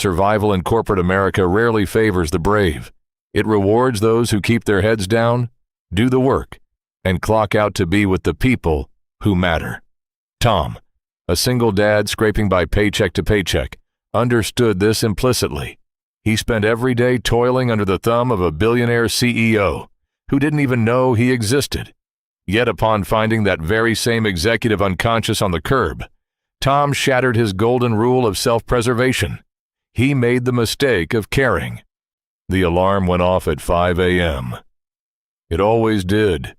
Survival in corporate America rarely favors the brave. It rewards those who keep their heads down, do the work, and clock out to be with the people who matter. Tom, a single dad scraping by paycheck to paycheck, understood this implicitly. He spent every day toiling under the thumb of a billionaire CEO who didn't even know he existed. Yet upon finding that very same executive unconscious on the curb, Tom shattered his golden rule of self-preservation. He made the mistake of caring. The alarm went off at 5 a.m. It always did.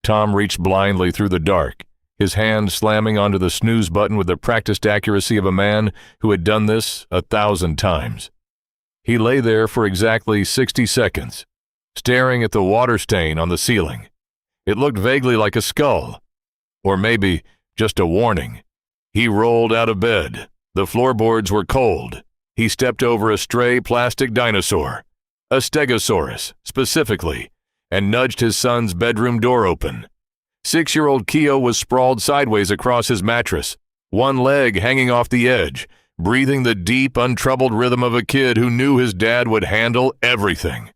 Tom reached blindly through the dark, his hand slamming onto the snooze button with the practiced accuracy of a man who had done this 1,000 times. He lay there for exactly 60 seconds, staring at the water stain on the ceiling. It looked vaguely like a skull, or maybe just a warning. He rolled out of bed. The floorboards were cold. He stepped over a stray plastic dinosaur, a stegosaurus specifically, and nudged his son's bedroom door open. 6-year-old Keo was sprawled sideways across his mattress, one leg hanging off the edge, breathing the deep, untroubled rhythm of a kid who knew his dad would handle everything.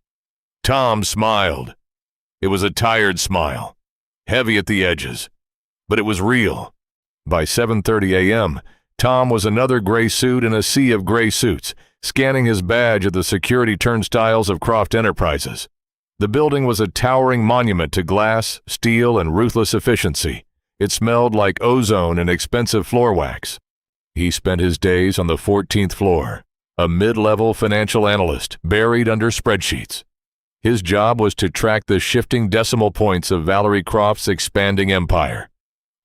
Tom smiled. It was a tired smile, heavy at the edges, but it was real. By 7:30 a.m., Tom was another gray suit in a sea of gray suits, scanning his badge at the security turnstiles of Croft Enterprises. The building was a towering monument to glass, steel, and ruthless efficiency. It smelled like ozone and expensive floor wax. He spent his days on the 14th floor, a mid-level financial analyst buried under spreadsheets. His job was to track the shifting decimal points of Valerie Croft's expanding empire.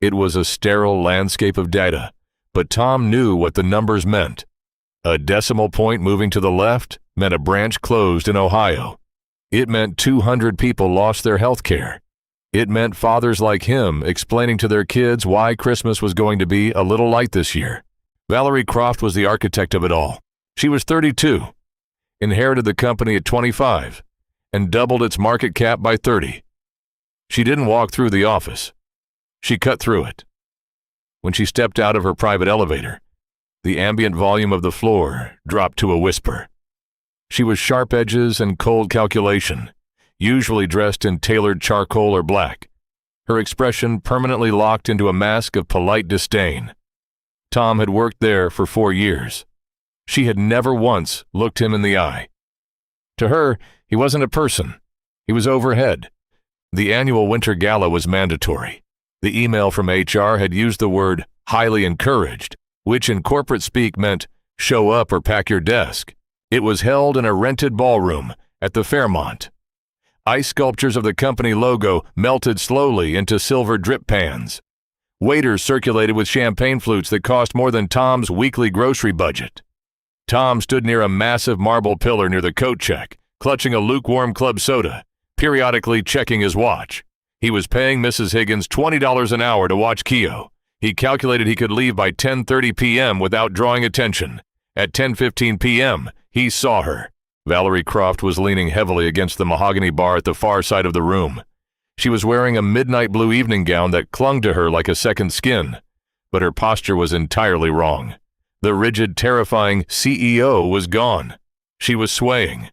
It was a sterile landscape of data, but Tom knew what the numbers meant. A decimal point moving to the left meant a branch closed in Ohio. It meant 200 people lost their health care. It meant fathers like him explaining to their kids why Christmas was going to be a little light this year. Valerie Croft was the architect of it all. She was 32, inherited the company at 25, and doubled its market cap by 30. She didn't walk through the office. She cut through it. When she stepped out of her private elevator, the ambient volume of the floor dropped to a whisper. She was sharp edges and cold calculation, usually dressed in tailored charcoal or black, her expression permanently locked into a mask of polite disdain. Tom had worked there for 4 years. She had never once looked him in the eye. To her, he wasn't a person. He was overhead. The annual winter gala was mandatory. The email from HR had used the word highly encouraged, which in corporate speak meant show up or pack your desk. It was held in a rented ballroom at the Fairmont. Ice sculptures of the company logo melted slowly into silver drip pans. Waiters circulated with champagne flutes that cost more than Tom's weekly grocery budget. Tom stood near a massive marble pillar near the coat check, clutching a lukewarm club soda, periodically checking his watch. He was paying Mrs. Higgins $20 an hour to watch Keo. He calculated he could leave by 10:30 p.m. without drawing attention. At 10:15 p.m., he saw her. Valerie Croft was leaning heavily against the mahogany bar at the far side of the room. She was wearing a midnight blue evening gown that clung to her like a second skin, but her posture was entirely wrong. The rigid, terrifying CEO was gone. She was swaying.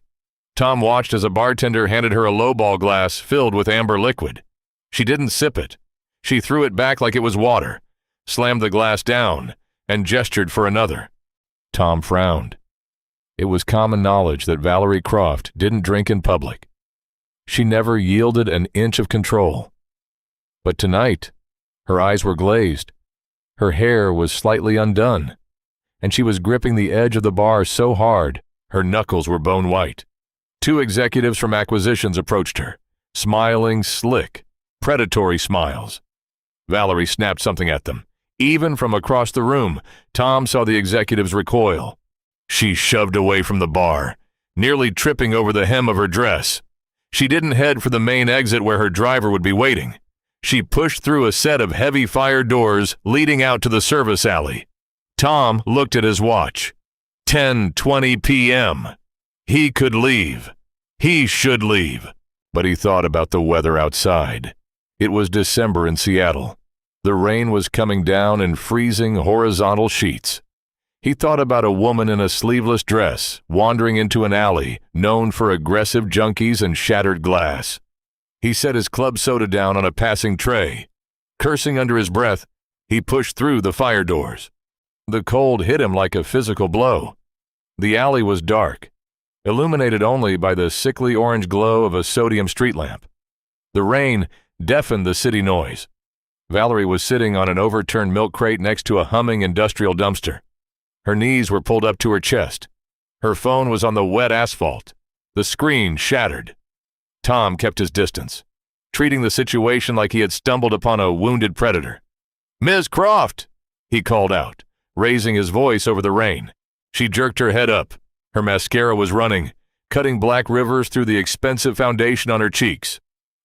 Tom watched as a bartender handed her a lowball glass filled with amber liquid. She didn't sip it. She threw it back like it was water, slammed the glass down, and gestured for another. Tom frowned. It was common knowledge that Valerie Croft didn't drink in public. She never yielded an inch of control. But tonight, her eyes were glazed. Her hair was slightly undone, and she was gripping the edge of the bar so hard, her knuckles were bone white. 2 executives from acquisitions approached her, smiling slick, predatory smiles. Valerie snapped something at them. Even from across the room, Tom saw the executives recoil. She shoved away from the bar, nearly tripping over the hem of her dress. She didn't head for the main exit where her driver would be waiting. She pushed through a set of heavy fire doors leading out to the service alley. Tom looked at his watch. 10:20 p.m. He could leave. He should leave. But he thought about the weather outside. It was December in Seattle. The rain was coming down in freezing horizontal sheets. He thought about a woman in a sleeveless dress wandering into an alley known for aggressive junkies and shattered glass. He set his club soda down on a passing tray. Cursing under his breath, he pushed through the fire doors. The cold hit him like a physical blow. The alley was dark, illuminated only by the sickly orange glow of a sodium street lamp. The rain deafened the city noise. Valerie was sitting on an overturned milk crate next to a humming industrial dumpster. Her knees were pulled up to her chest. Her phone was on the wet asphalt. The screen shattered. Tom kept his distance, treating the situation like he had stumbled upon a wounded predator. "Ms. Croft!" he called out, raising his voice over the rain. She jerked her head up. Her mascara was running, cutting black rivers through the expensive foundation on her cheeks.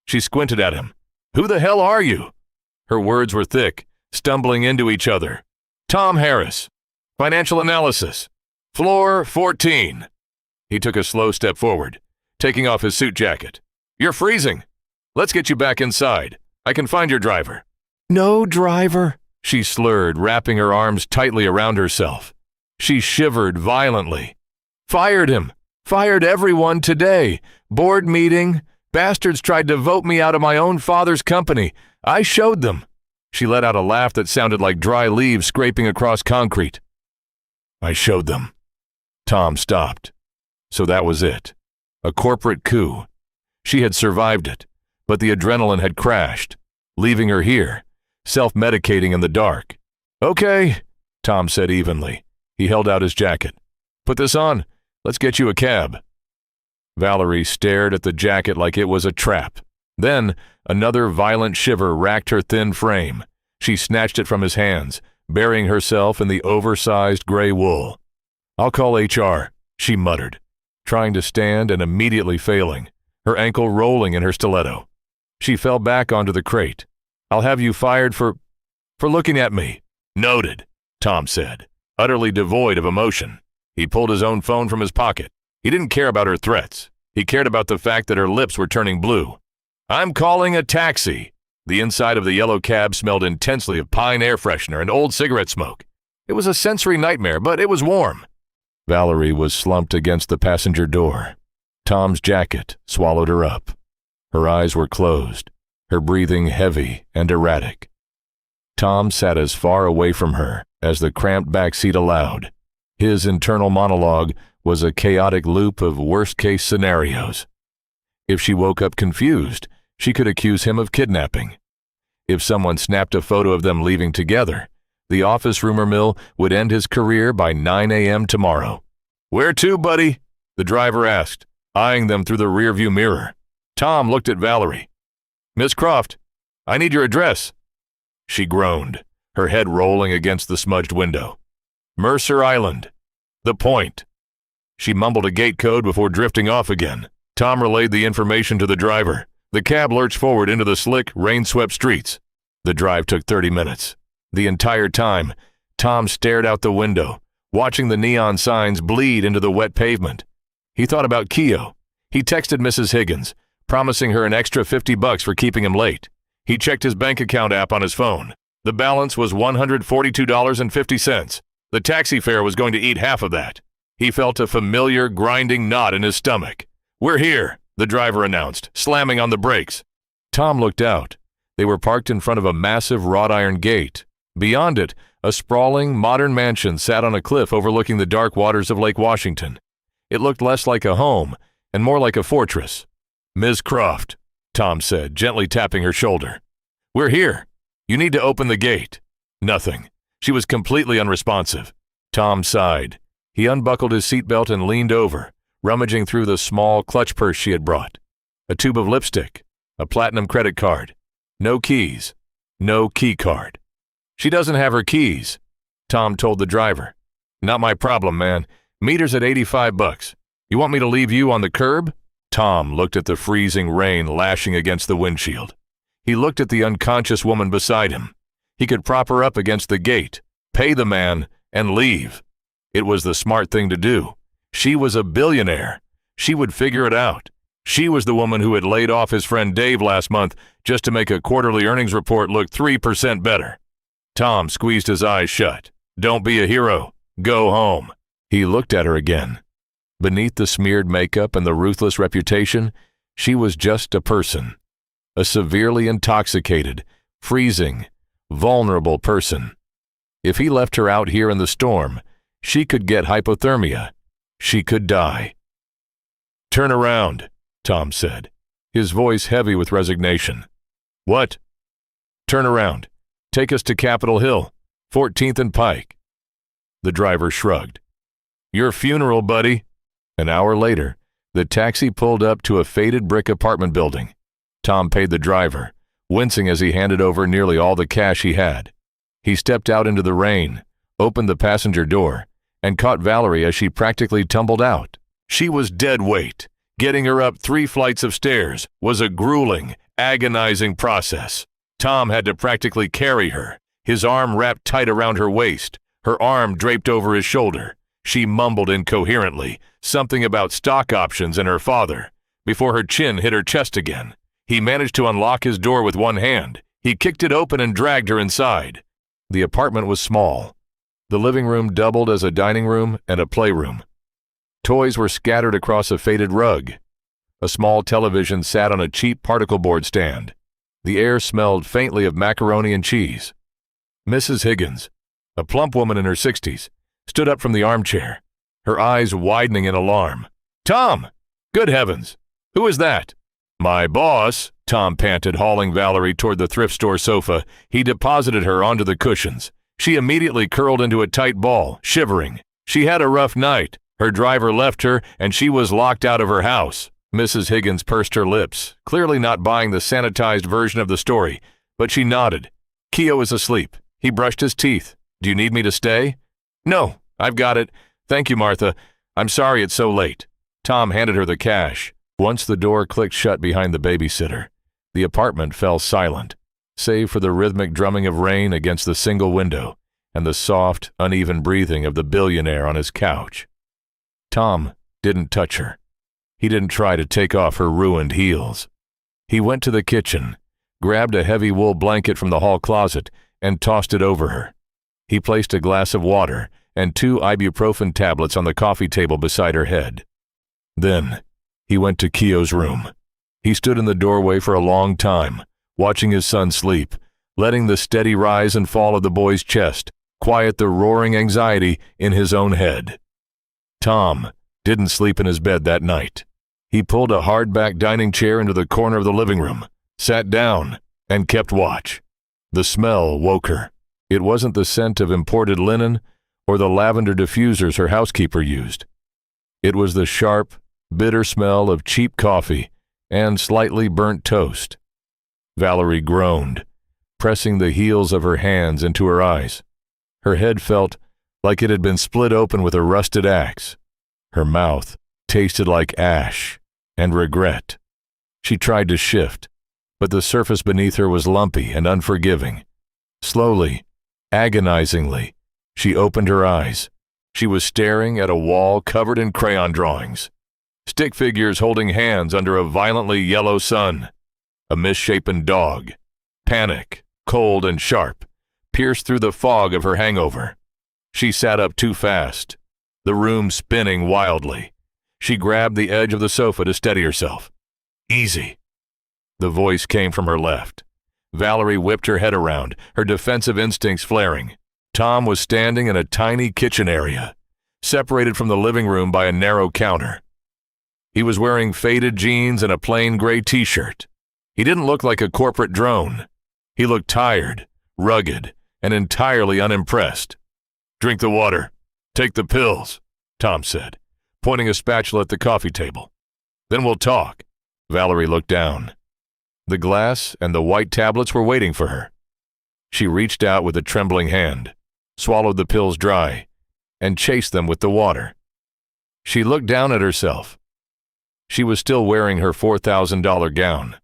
She squinted at him. "Who the hell are you?" Her words were thick, stumbling into each other. "Tom Harris. Financial analysis. Floor 14. He took a slow step forward, taking off his suit jacket. "You're freezing. Let's get you back inside. I can find your driver." "No driver," she slurred, wrapping her arms tightly around herself. She shivered violently. "Fired him. Fired everyone today. Board meeting. Bastards tried to vote me out of my own father's company. I showed them." She let out a laugh that sounded like dry leaves scraping across concrete. "I showed them." Tom stopped. So that was it. A corporate coup. She had survived it, but the adrenaline had crashed, leaving her here, self-medicating in the dark. "Okay," Tom said evenly. He held out his jacket. "Put this on. Let's get you a cab." Valerie stared at the jacket like it was a trap. Then, another violent shiver racked her thin frame. She snatched it from his hands, burying herself in the oversized gray wool. "I'll call HR," she muttered, trying to stand and immediately failing, her ankle rolling in her stiletto. She fell back onto the crate. "I'll have you fired for looking at me." "Noted," Tom said, utterly devoid of emotion. He pulled his own phone from his pocket. He didn't care about her threats. He cared about the fact that her lips were turning blue. "I'm calling a taxi." The inside of the yellow cab smelled intensely of pine air freshener and old cigarette smoke. It was a sensory nightmare, but it was warm. Valerie was slumped against the passenger door. Tom's jacket swallowed her up. Her eyes were closed, her breathing heavy and erratic. Tom sat as far away from her as the cramped back seat allowed. His internal monologue was a chaotic loop of worst-case scenarios. If she woke up confused, she could accuse him of kidnapping. If someone snapped a photo of them leaving together, the office rumor mill would end his career by 9 a.m. tomorrow. "Where to, buddy?" the driver asked, eyeing them through the rearview mirror. Tom looked at Valerie. "Miss Croft, I need your address." She groaned, her head rolling against the smudged window. "Mercer Island. The Point." She mumbled a gate code before drifting off again. Tom relayed the information to the driver. The cab lurched forward into the slick, rain-swept streets. The drive took 30 minutes. The entire time, Tom stared out the window, watching the neon signs bleed into the wet pavement. He thought about Keo. He texted Mrs. Higgins, promising her an extra $50 for keeping him late. He checked his bank account app on his phone. The balance was $142.50. The taxi fare was going to eat half of that. He felt a familiar, grinding knot in his stomach. "We're here," the driver announced, slamming on the brakes. Tom looked out. They were parked in front of a massive wrought iron gate. Beyond it, a sprawling, modern mansion sat on a cliff overlooking the dark waters of Lake Washington. It looked less like a home and more like a fortress. "Ms. Croft," Tom said, gently tapping her shoulder. "We're here. You need to open the gate." Nothing. She was completely unresponsive. Tom sighed. He unbuckled his seatbelt and leaned over, rummaging through the small clutch purse she had brought. A tube of lipstick, a platinum credit card. No keys. No key card. "She doesn't have her keys," Tom told the driver. "Not my problem, man. Meter's at $85. You want me to leave you on the curb?" Tom looked at the freezing rain lashing against the windshield. He looked at the unconscious woman beside him. He could prop her up against the gate, pay the man, and leave. It was the smart thing to do. She was a billionaire. She would figure it out. She was the woman who had laid off his friend Dave last month just to make a quarterly earnings report look 3% better. Tom squeezed his eyes shut. "Don't be a hero," Go home." He looked at her again. Beneath the smeared makeup and the ruthless reputation, she was just a person. A severely intoxicated, freezing, vulnerable person. If he left her out here in the storm, she could get hypothermia. She could die. "Turn around," Tom said, his voice heavy with resignation. "What?" "Turn around. Take us to Capitol Hill, 14th and Pike." The driver shrugged. "Your funeral, buddy." An hour later, the taxi pulled up to a faded brick apartment building. Tom paid the driver, wincing as he handed over nearly all the cash he had. He stepped out into the rain, opened the passenger door, and caught Valerie as she practically tumbled out. She was dead weight. Getting her up 3 flights of stairs was a grueling, agonizing process. Tom had to practically carry her, his arm wrapped tight around her waist, her arm draped over his shoulder. She mumbled incoherently, something about stock options and her father, before her chin hit her chest again. He managed to unlock his door with one hand. He kicked it open and dragged her inside. The apartment was small. The living room doubled as a dining room and a playroom. Toys were scattered across a faded rug. A small television sat on a cheap particle board stand. The air smelled faintly of macaroni and cheese. Mrs. Higgins, a plump woman in her 60s, stood up from the armchair, her eyes widening in alarm. "Tom! Good heavens! Who is that?" "My boss," Tom panted, hauling Valerie toward the thrift store sofa. He deposited her onto the cushions. She immediately curled into a tight ball, shivering. She had a rough night. Her driver left her, and she was locked out of her house. Mrs. Higgins pursed her lips, clearly not buying the sanitized version of the story, but she nodded. "Keo is asleep. He brushed his teeth. Do you need me to stay?" "No, I've got it. Thank you, Martha. I'm sorry it's so late." Tom handed her the cash. Once the door clicked shut behind the babysitter, the apartment fell silent, save for the rhythmic drumming of rain against the single window and the soft, uneven breathing of the billionaire on his couch. Tom didn't touch her. He didn't try to take off her ruined heels. He went to the kitchen, grabbed a heavy wool blanket from the hall closet, and tossed it over her. He placed a glass of water and 2 ibuprofen tablets on the coffee table beside her head. Then, he went to Keo's room. He stood in the doorway for a long time, watching his son sleep, letting the steady rise and fall of the boy's chest quiet the roaring anxiety in his own head. Tom didn't sleep in his bed that night. He pulled a hardback dining chair into the corner of the living room, sat down, and kept watch. The smell woke her. It wasn't the scent of imported linen or the lavender diffusers her housekeeper used. It was the sharp, bitter smell of cheap coffee and slightly burnt toast. Valerie groaned, pressing the heels of her hands into her eyes. Her head felt like it had been split open with a rusted axe. Her mouth tasted like ash and regret. She tried to shift, but the surface beneath her was lumpy and unforgiving. Slowly, agonizingly, she opened her eyes. She was staring at a wall covered in crayon drawings. Stick figures holding hands under a violently yellow sun. A misshapen dog. Panic, cold and sharp, pierced through the fog of her hangover. She sat up too fast, the room spinning wildly. She grabbed the edge of the sofa to steady herself. "Easy." The voice came from her left. Valerie whipped her head around, her defensive instincts flaring. Tom was standing in a tiny kitchen area, separated from the living room by a narrow counter. He was wearing faded jeans and a plain gray t-shirt. He didn't look like a corporate drone. He looked tired, rugged, and entirely unimpressed. "Drink the water. Take the pills," Tom said, pointing a spatula at the coffee table. "Then we'll talk." Valerie looked down. The glass and the white tablets were waiting for her. She reached out with a trembling hand, swallowed the pills dry, and chased them with the water. She looked down at herself. She was still wearing her $4,000 gown,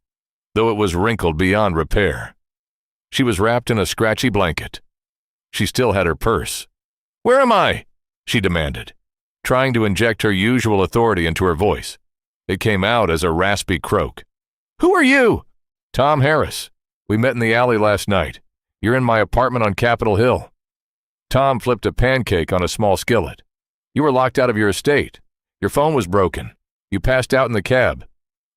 though it was wrinkled beyond repair. She was wrapped in a scratchy blanket. She still had her purse. "Where am I?" she demanded, trying to inject her usual authority into her voice. It came out as a raspy croak. "Who are you?" "Tom Harris. We met in the alley last night. You're in my apartment on Capitol Hill." Tom flipped a pancake on a small skillet. You were locked out of your estate. Your phone was broken. You passed out in the cab.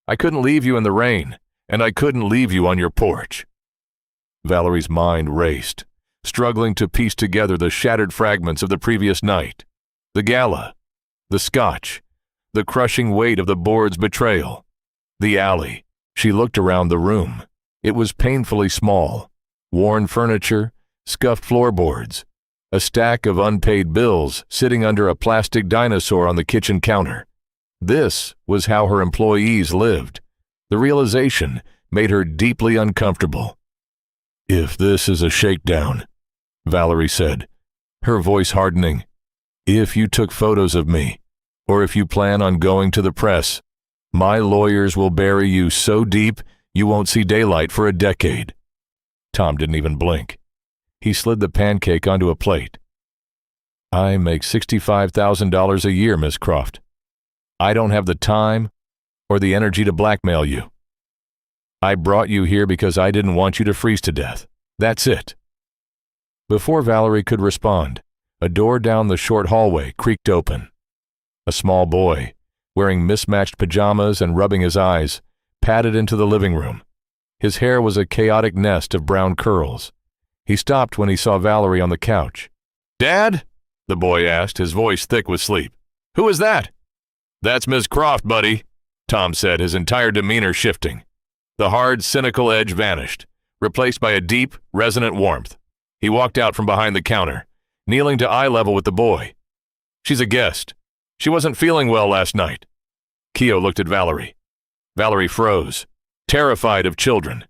I couldn't leave you in the rain, and I couldn't leave you on your porch. Valerie's mind raced, struggling to piece together the shattered fragments of the previous night. The gala, the scotch, the crushing weight of the board's betrayal. The alley. She looked around the room. It was painfully small. Worn furniture, scuffed floorboards, a stack of unpaid bills sitting under a plastic dinosaur on the kitchen counter. This was how her employees lived. The realization made her deeply uncomfortable. "If this is a shakedown," Valerie said, her voice hardening, "if you took photos of me, or if you plan on going to the press, my lawyers will bury you so deep you won't see daylight for a decade." Tom didn't even blink. He slid the pancake onto a plate. "I make $65,000 a year, Miss Croft. I don't have the time or the energy to blackmail you. I brought you here because I didn't want you to freeze to death. That's it." Before Valerie could respond, a door down the short hallway creaked open. A small boy, wearing mismatched pajamas and rubbing his eyes, padded into the living room. His hair was a chaotic nest of brown curls. He stopped when he saw Valerie on the couch. "Dad?" the boy asked, his voice thick with sleep. "Who is that?" "That's Miss Croft, buddy," Tom said, his entire demeanor shifting. The hard, cynical edge vanished, replaced by a deep, resonant warmth. He walked out from behind the counter, kneeling to eye level with the boy. "She's a guest. She wasn't feeling well last night." Keo looked at Valerie. Valerie froze, terrified of children.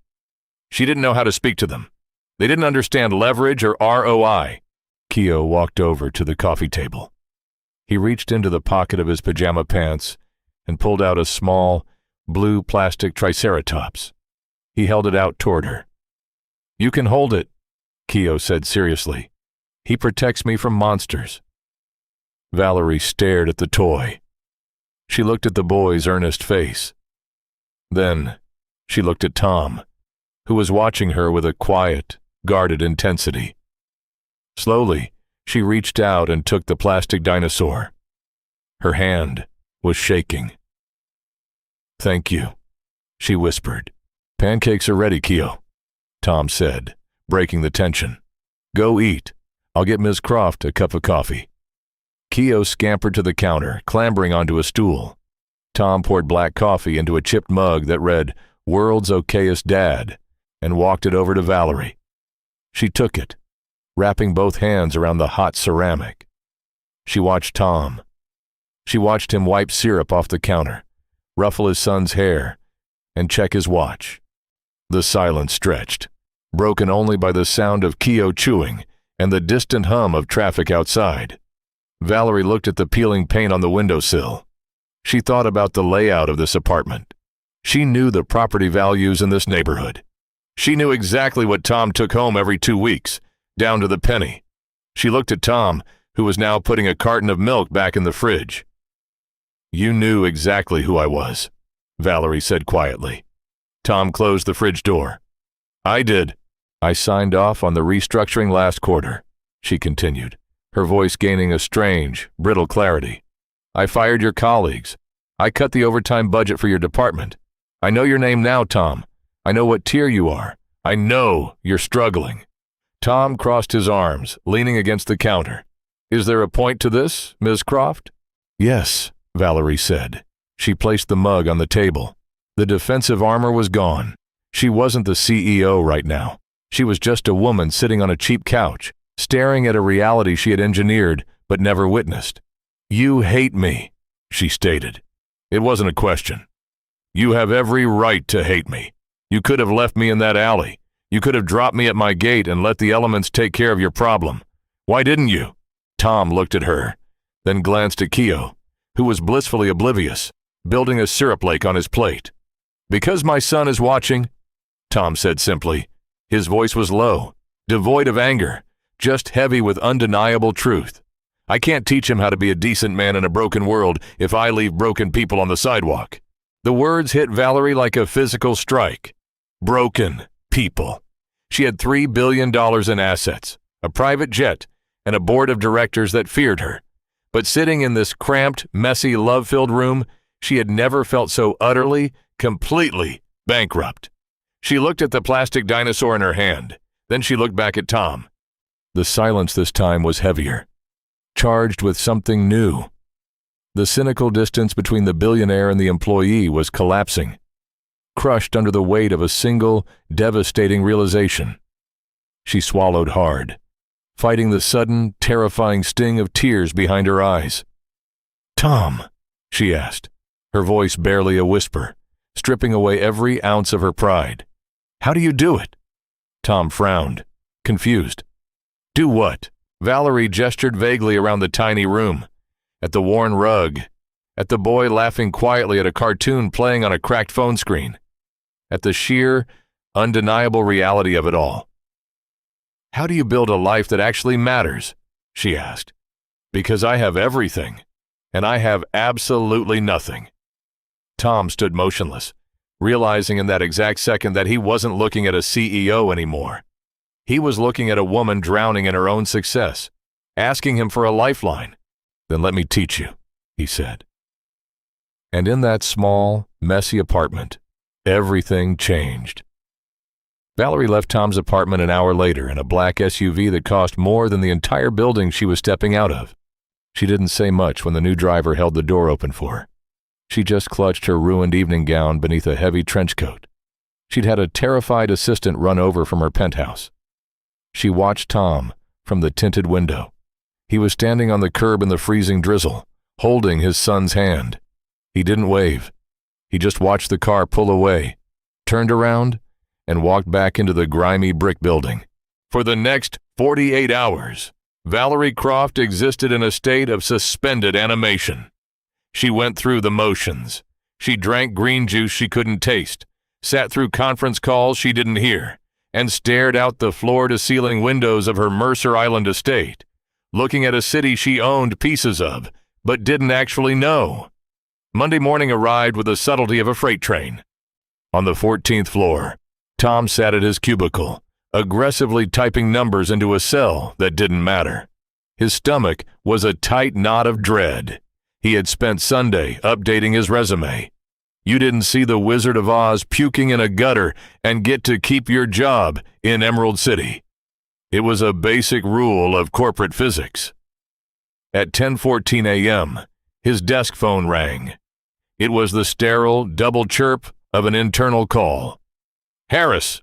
She didn't know how to speak to them. They didn't understand leverage or ROI. Keo walked over to the coffee table. He reached into the pocket of his pajama pants and pulled out a small, blue plastic triceratops. He held it out toward her. "You can hold it," Keo said seriously. "He protects me from monsters." Valerie stared at the toy. She looked at the boy's earnest face. Then she looked at Tom, who was watching her with a quiet, guarded intensity. Slowly, she reached out and took the plastic dinosaur. Her hand was shaking. "Thank you," she whispered. "Pancakes are ready, Keo," Tom said, breaking the tension. "Go eat. I'll get Ms. Croft a cup of coffee." Keo scampered to the counter, clambering onto a stool. Tom poured black coffee into a chipped mug that read, "World's Okayest Dad," and walked it over to Valerie. She took it, wrapping both hands around the hot ceramic. She watched Tom. She watched him wipe syrup off the counter, ruffle his son's hair, and check his watch. The silence stretched, broken only by the sound of Keo chewing and the distant hum of traffic outside. Valerie looked at the peeling paint on the windowsill. She thought about the layout of this apartment. She knew the property values in this neighborhood. She knew exactly what Tom took home every 2 weeks, down to the penny. She looked at Tom, who was now putting a carton of milk back in the fridge. "You knew exactly who I was," Valerie said quietly. Tom closed the fridge door. "I did. I signed off on the restructuring last quarter," she continued, her voice gaining a strange, brittle clarity. "I fired your colleagues. I cut the overtime budget for your department. I know your name now, Tom. I know what tier you are. I know you're struggling." Tom crossed his arms, leaning against the counter. "Is there a point to this, Ms. Croft?" "Yes," Valerie said. She placed the mug on the table. The defensive armor was gone. She wasn't the CEO right now. She was just a woman sitting on a cheap couch, staring at a reality she had engineered but never witnessed. "You hate me," she stated. It wasn't a question. "You have every right to hate me. You could have left me in that alley. You could have dropped me at my gate and let the elements take care of your problem. Why didn't you?" Tom looked at her, then glanced at Keo, who was blissfully oblivious, building a syrup lake on his plate. "Because my son is watching," Tom said simply. His voice was low, devoid of anger, just heavy with undeniable truth. "I can't teach him how to be a decent man in a broken world if I leave broken people on the sidewalk." The words hit Valerie like a physical strike. Broken people. She had $3 billion in assets, a private jet, and a board of directors that feared her. But sitting in this cramped, messy, love-filled room, she had never felt so utterly, completely bankrupt. She looked at the plastic dinosaur in her hand. Then she looked back at Tom. The silence this time was heavier, charged with something new. The cynical distance between the billionaire and the employee was collapsing, crushed under the weight of a single, devastating realization. She swallowed hard, fighting the sudden, terrifying sting of tears behind her eyes. "Tom," she asked, her voice barely a whisper, stripping away every ounce of her pride. "How do you do it?" Tom frowned, confused. "Do what?" Valerie gestured vaguely around the tiny room, at the worn rug, at the boy laughing quietly at a cartoon playing on a cracked phone screen, at the sheer, undeniable reality of it all. "How do you build a life that actually matters?" she asked. "Because I have everything, and I have absolutely nothing." Tom stood motionless, realizing in that exact second that he wasn't looking at a CEO anymore. He was looking at a woman drowning in her own success, asking him for a lifeline. "Then let me teach you," he said. And in that small, messy apartment, everything changed. Valerie left Tom's apartment an hour later in a black SUV that cost more than the entire building she was stepping out of. She didn't say much when the new driver held the door open for her. She just clutched her ruined evening gown beneath a heavy trench coat. She'd had a terrified assistant run over from her penthouse. She watched Tom from the tinted window. He was standing on the curb in the freezing drizzle, holding his son's hand. He didn't wave. He just watched the car pull away, turned around, and walked back into the grimy brick building. For the next 48 hours, Valerie Croft existed in a state of suspended animation. She went through the motions. She drank green juice she couldn't taste, sat through conference calls she didn't hear, and stared out the floor-to-ceiling windows of her Mercer Island estate, looking at a city she owned pieces of, but didn't actually know. Monday morning arrived with the subtlety of a freight train. On the 14th floor, Tom sat at his cubicle, aggressively typing numbers into a cell that didn't matter. His stomach was a tight knot of dread. He had spent Sunday updating his resume. You didn't see the Wizard of Oz puking in a gutter and get to keep your job in Emerald City. It was a basic rule of corporate physics. At 10:14 a.m., his desk phone rang. It was the sterile double chirp of an internal call. "Harris,"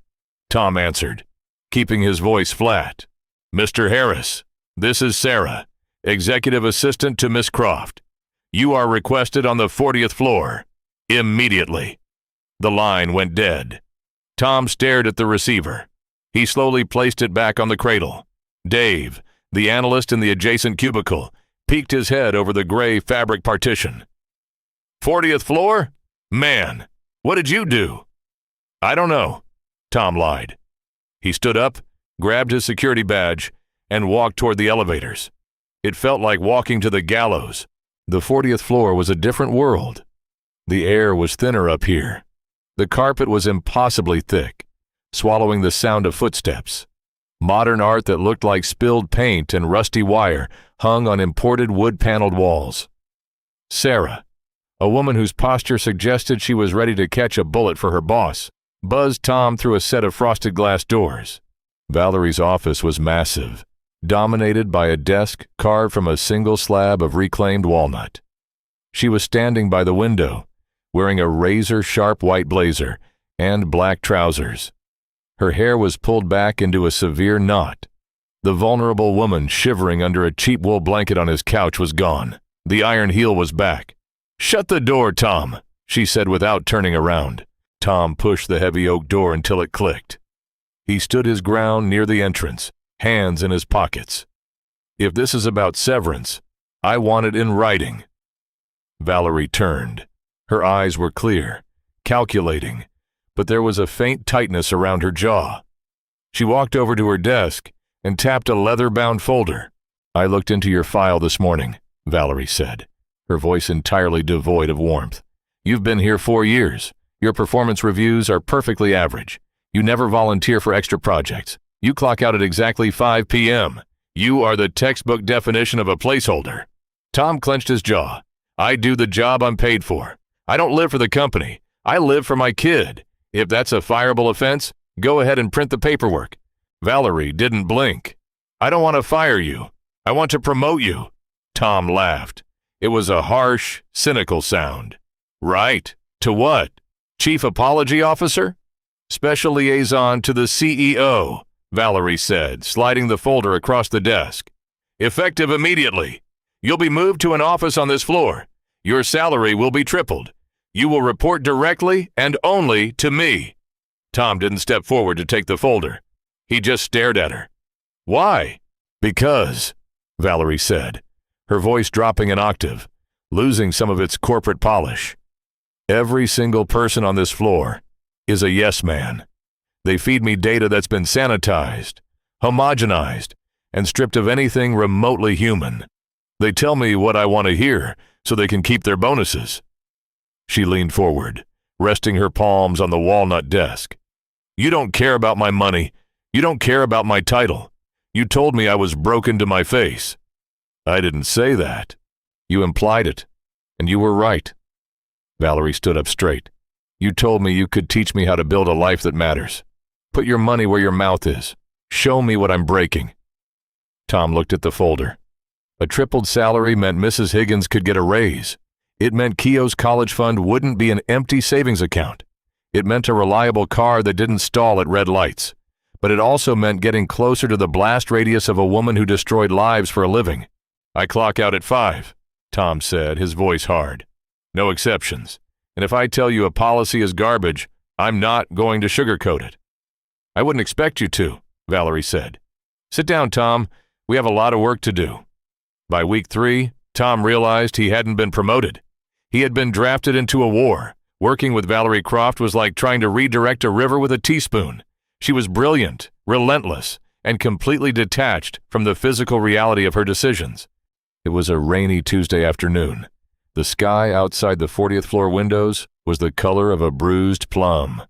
Tom answered, keeping his voice flat. "Mr. Harris, this is Sarah, executive assistant to Miss Croft. You are requested on the 40th floor. Immediately." The line went dead. Tom stared at the receiver. He slowly placed it back on the cradle. Dave, the analyst in the adjacent cubicle, peeked his head over the gray fabric partition. "40th floor? Man, what did you do?" "I don't know," Tom lied. He stood up, grabbed his security badge, and walked toward the elevators. It felt like walking to the gallows. The 40th floor was a different world. The air was thinner up here. The carpet was impossibly thick, swallowing the sound of footsteps. Modern art that looked like spilled paint and rusty wire hung on imported wood-paneled walls. Sarah, a woman whose posture suggested she was ready to catch a bullet for her boss, buzzed Tom through a set of frosted glass doors. Valerie's office was massive, dominated by a desk carved from a single slab of reclaimed walnut. She was standing by the window, wearing a razor-sharp white blazer and black trousers. Her hair was pulled back into a severe knot. The vulnerable woman shivering under a cheap wool blanket on his couch was gone. The iron heel was back. "Shut the door, Tom," she said without turning around. Tom pushed the heavy oak door until it clicked. He stood his ground near the entrance, hands in his pockets. "If this is about severance, I want it in writing." Valerie turned. Her eyes were clear, calculating, but there was a faint tightness around her jaw. She walked over to her desk and tapped a leather-bound folder. "I looked into your file this morning," Valerie said, her voice entirely devoid of warmth. "You've been here 4 years. Your performance reviews are perfectly average. You never volunteer for extra projects. You clock out at exactly 5 p.m. You are the textbook definition of a placeholder. Tom clenched his jaw. I do the job I'm paid for. I don't live for the company. I live for my kid. If that's a fireable offense, go ahead and print the paperwork. Valerie didn't blink. I don't want to fire you. I want to promote you. Tom laughed. It was a harsh, cynical sound. Right. To what? Chief Apology Officer? Special Liaison to the CEO, Valerie said, sliding the folder across the desk. Effective immediately. You'll be moved to an office on this floor. Your salary will be tripled. You will report directly and only to me. Tom didn't step forward to take the folder. He just stared at her. Why? Because, Valerie said, her voice dropping an octave, losing some of its corporate polish. Every single person on this floor is a yes man. They feed me data that's been sanitized, homogenized, and stripped of anything remotely human. They tell me what I want to hear so they can keep their bonuses. She leaned forward, resting her palms on the walnut desk. You don't care about my money. You don't care about my title. You told me I was broken to my face. I didn't say that. You implied it, and you were right. Valerie stood up straight. You told me you could teach me how to build a life that matters. Put your money where your mouth is. Show me what I'm breaking. Tom looked at the folder. A tripled salary meant Mrs. Higgins could get a raise. It meant Keogh's college fund wouldn't be an empty savings account. It meant a reliable car that didn't stall at red lights. But it also meant getting closer to the blast radius of a woman who destroyed lives for a living. I clock out at 5, Tom said, his voice hard. No exceptions. And if I tell you a policy is garbage, I'm not going to sugarcoat it. I wouldn't expect you to, Valerie said. Sit down, Tom. We have a lot of work to do. By week 3, Tom realized he hadn't been promoted. He had been drafted into a war. Working with Valerie Croft was like trying to redirect a river with a teaspoon. She was brilliant, relentless, and completely detached from the physical reality of her decisions. It was a rainy Tuesday afternoon. The sky outside the 40th floor windows was the color of a bruised plum.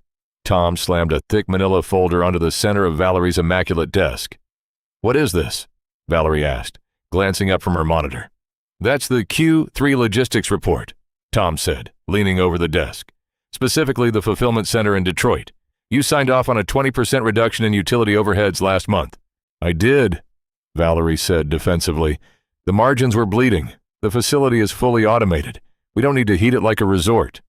Tom slammed a thick manila folder onto the center of Valerie's immaculate desk. What is this? Valerie asked, glancing up from her monitor. That's the Q3 logistics report, Tom said, leaning over the desk. Specifically the fulfillment center in Detroit. You signed off on a 20% reduction in utility overheads last month. I did, Valerie said defensively. The margins were bleeding. The facility is fully automated. We don't need to heat it like a resort.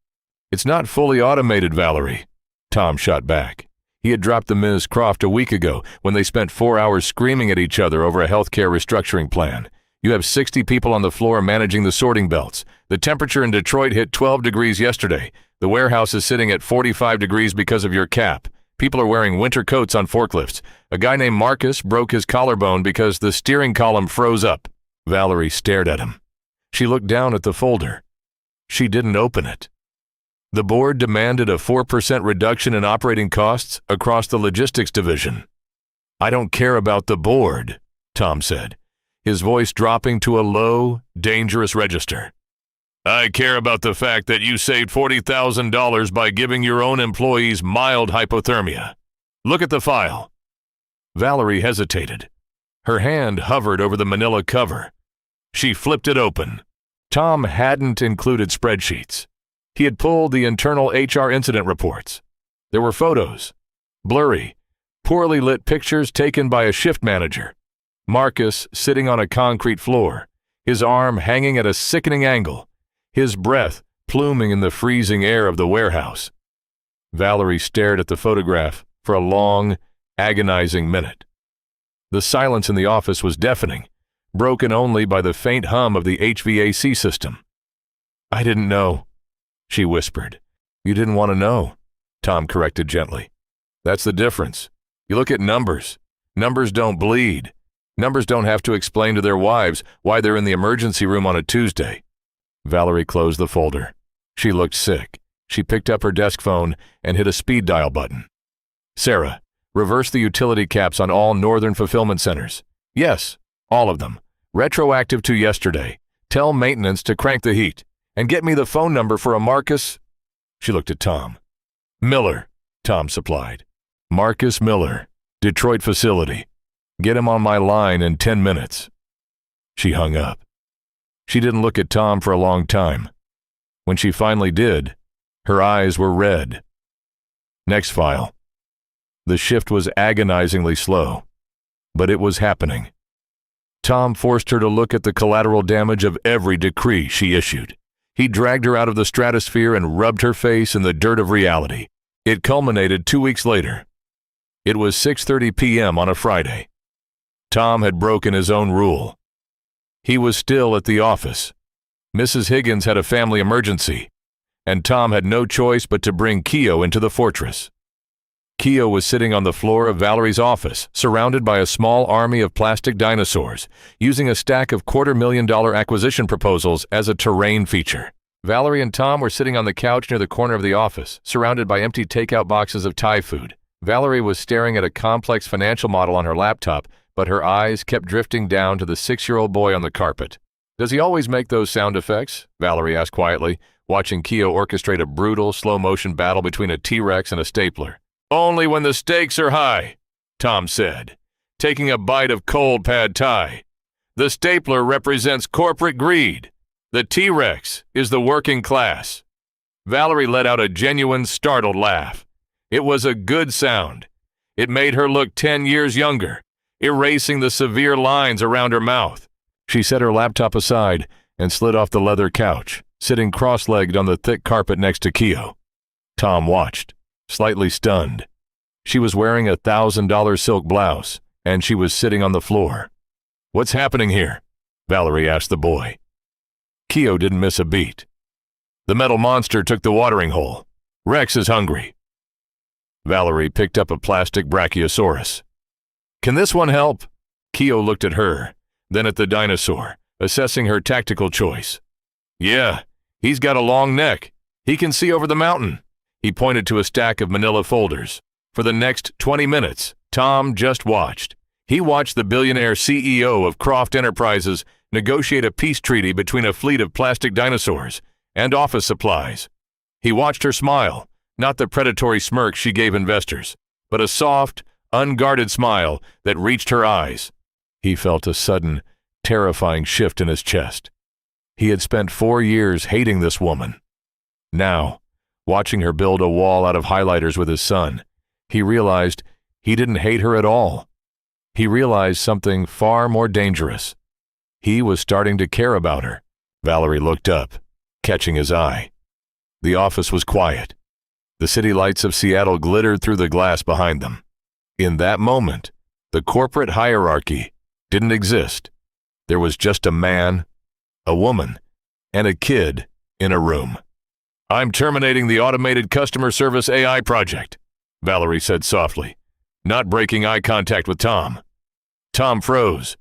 It's not fully automated, Valerie, Tom shot back. He had dropped the Ms. Croft a week ago when they spent 4 hours screaming at each other over a healthcare restructuring plan. You have 60 people on the floor managing the sorting belts. The temperature in Detroit hit 12 degrees yesterday. The warehouse is sitting at 45 degrees because of your cap. People are wearing winter coats on forklifts. A guy named Marcus broke his collarbone because the steering column froze up. Valerie stared at him. She looked down at the folder. She didn't open it. The board demanded a 4% reduction in operating costs across the logistics division. I don't care about the board, Tom said, his voice dropping to a low, dangerous register. I care about the fact that you saved $40,000 by giving your own employees mild hypothermia. Look at the file. Valerie hesitated. Her hand hovered over the manila cover. She flipped it open. Tom hadn't included spreadsheets. He had pulled the internal HR incident reports. There were photos, blurry, poorly lit pictures taken by a shift manager. Marcus sitting on a concrete floor, his arm hanging at a sickening angle, his breath pluming in the freezing air of the warehouse. Valerie stared at the photograph for a long, agonizing minute. The silence in the office was deafening, broken only by the faint hum of the HVAC system. I didn't know, she whispered. You didn't want to know, Tom corrected gently. That's the difference. You look at numbers. Numbers don't bleed. Numbers don't have to explain to their wives why they're in the emergency room on a Tuesday. Valerie closed the folder. She looked sick. She picked up her desk phone and hit a speed dial button. Sarah, reverse the utility caps on all northern fulfillment centers. Yes, all of them. Retroactive to yesterday. Tell maintenance to crank the heat. And get me the phone number for a Marcus. She looked at Tom. Miller, Tom supplied. Marcus Miller, Detroit facility. Get him on my line in 10 minutes. She hung up. She didn't look at Tom for a long time. When she finally did, her eyes were red. Next file. The shift was agonizingly slow, but it was happening. Tom forced her to look at the collateral damage of every decree she issued. He dragged her out of the stratosphere and rubbed her face in the dirt of reality. It culminated 2 weeks later. It was 6:30 p.m. on a Friday. Tom had broken his own rule. He was still at the office. Mrs. Higgins had a family emergency, and Tom had no choice but to bring Keo into the fortress. Keo was sitting on the floor of Valerie's office, surrounded by a small army of plastic dinosaurs, using a stack of $250,000 acquisition proposals as a terrain feature. Valerie and Tom were sitting on the couch near the corner of the office, surrounded by empty takeout boxes of Thai food. Valerie was staring at a complex financial model on her laptop, but her eyes kept drifting down to the 6-year-old boy on the carpet. "Does he always make those sound effects?" Valerie asked quietly, watching Keo orchestrate a brutal, slow-motion battle between a T-Rex and a stapler. "Only when the stakes are high," Tom said, taking a bite of cold pad Thai. "The stapler represents corporate greed. The T-Rex is the working class." Valerie let out a genuine, startled laugh. It was a good sound. It made her look 10 years younger, erasing the severe lines around her mouth. She set her laptop aside and slid off the leather couch, sitting cross-legged on the thick carpet next to Keo. Tom watched, slightly stunned. She was wearing a $1,000 silk blouse, and she was sitting on the floor. "What's happening here?" Valerie asked the boy. Keo didn't miss a beat. "The metal monster took the watering hole. Rex is hungry." Valerie picked up a plastic brachiosaurus. "Can this one help?" Keo looked at her, then at the dinosaur, assessing her tactical choice. "Yeah, he's got a long neck. He can see over the mountain." He pointed to a stack of manila folders. For the next 20 minutes, Tom just watched. He watched the billionaire CEO of Croft Enterprises negotiate a peace treaty between a fleet of plastic dinosaurs and office supplies. He watched her smile, not the predatory smirk she gave investors, but a soft, unguarded smile that reached her eyes. He felt a sudden, terrifying shift in his chest. He had spent 4 years hating this woman. Now, watching her build a wall out of highlighters with his son, he realized he didn't hate her at all. He realized something far more dangerous. He was starting to care about her. Valerie looked up, catching his eye. The office was quiet. The city lights of Seattle glittered through the glass behind them. In that moment, the corporate hierarchy didn't exist. There was just a man, a woman, and a kid in a room. "I'm terminating the automated customer service AI project," Valerie said softly, not breaking eye contact with Tom. Tom froze.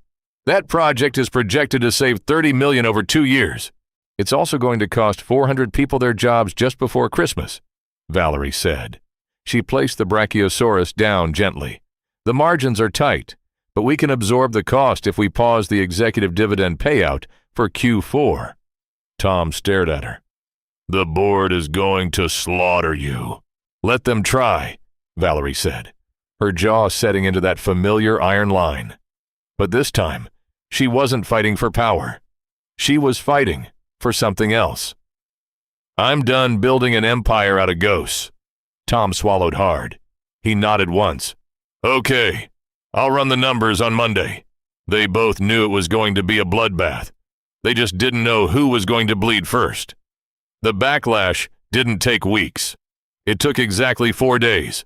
"That project is projected to save $30 million over 2 years. It's also going to cost 400 people their jobs just before Christmas," Valerie said. She placed the brachiosaurus down gently. "The margins are tight, but we can absorb the cost if we pause the executive dividend payout for Q4. Tom stared at her. "The board is going to slaughter you." "Let them try," Valerie said, her jaw setting into that familiar iron line. But this time, she wasn't fighting for power. She was fighting for something else. "I'm done building an empire out of ghosts." Tom swallowed hard. He nodded once. "Okay, I'll run the numbers on Monday." They both knew it was going to be a bloodbath. They just didn't know who was going to bleed first. The backlash didn't take weeks. It took exactly 4 days.